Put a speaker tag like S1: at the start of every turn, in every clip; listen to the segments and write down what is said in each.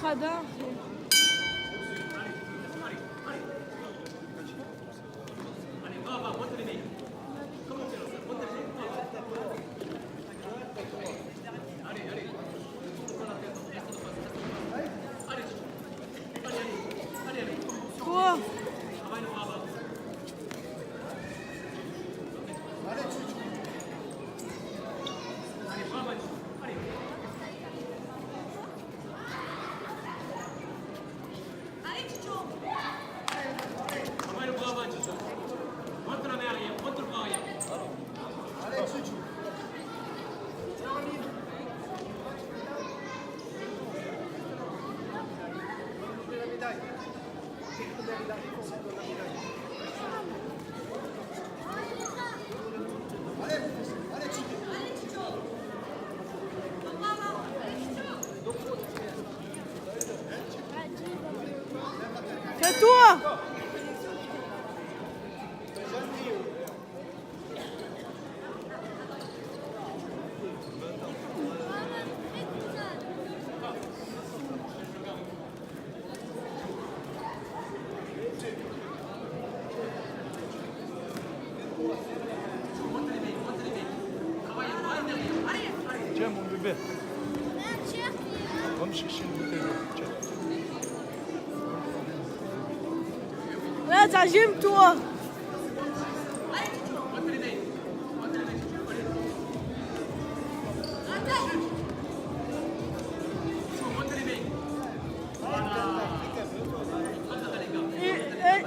S1: radin. Quoi? C'est toi!
S2: Tiens mon bébé. Va me chercher une bouteille d'eau. Tiens.
S1: Là, ça gym, toi!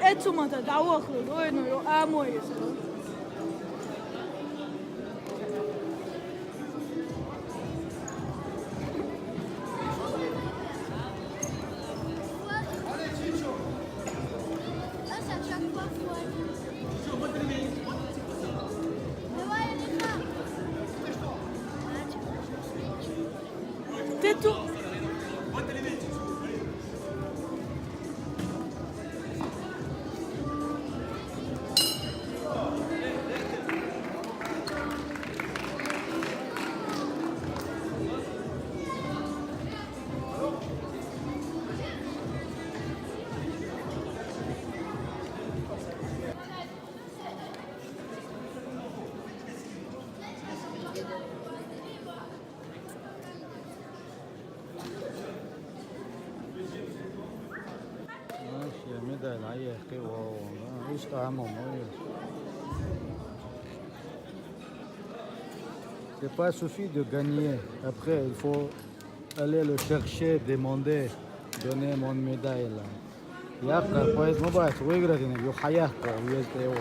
S1: Et tu m'entends, d'avoir que nous avons moi. C'est tout.
S3: C'est pas suffit de gagner. Après, il faut aller le chercher, demander, donner mon médaille là. Et après, поэтому бывает, выиграть и يحياه ويزت его.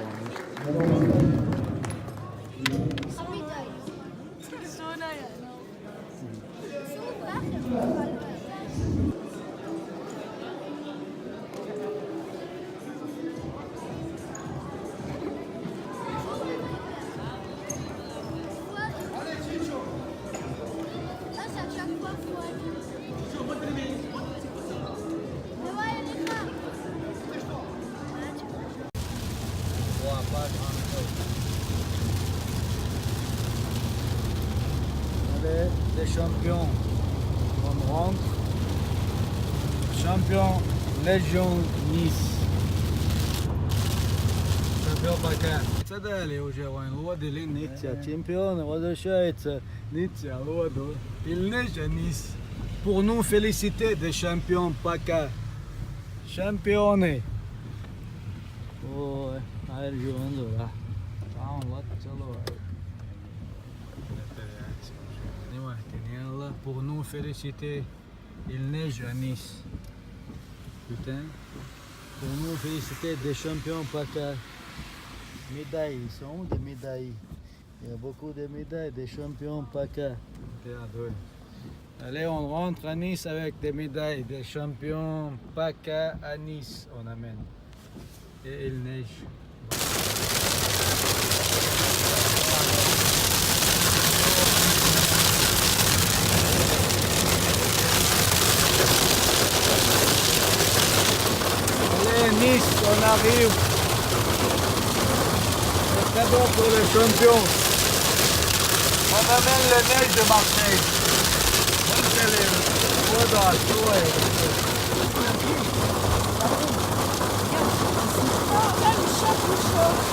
S3: Des champions, on rentre, champion Légion Nice. Champion Bakar. Sadali уже вон, вот или Ниця, чемпион, возвращается Ниця, вот, il neige à Nice. Pour nous féliciter des champions Bakar. Championne. Oh, hayır yolunda da. Tamam, bak çalo. Pour nous féliciter, il neige à Nice. Putain. Pour nous féliciter des champions PACA. Médailles, ils sont où des médailles? Il y a beaucoup de médailles des champions PACA. Allez, on rentre à Nice avec des médailles des champions PACA à Nice. On amène. Et il neige. Nice, on arrive. Le cadeau pour les champions. On amène le neige de Marseille. Bonne télé. вода, что это?
S1: Allez, chaque chose.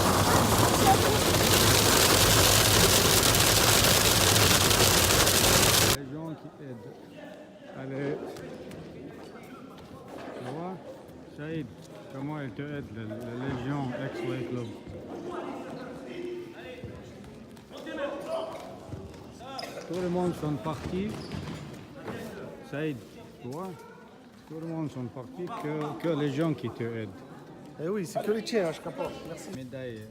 S2: Les gens qui aident. Allez. Tu vois, Saïd, comment elle te aide, la Légion ex-Way Club. Tout le monde sont partis. Saïd, tu vois, tout le monde sont partis que les gens qui te aident.
S4: Eh oui, c'est que les tiens, je comprends. Merci.
S3: Médaille.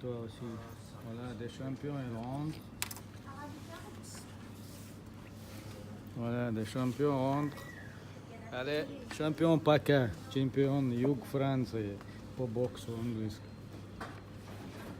S3: Toi aussi. Voilà, des champions, ils rentrent. Voilà, des champions rentrent. Allez, champion PACA, champion Jug France, по боксу английскому.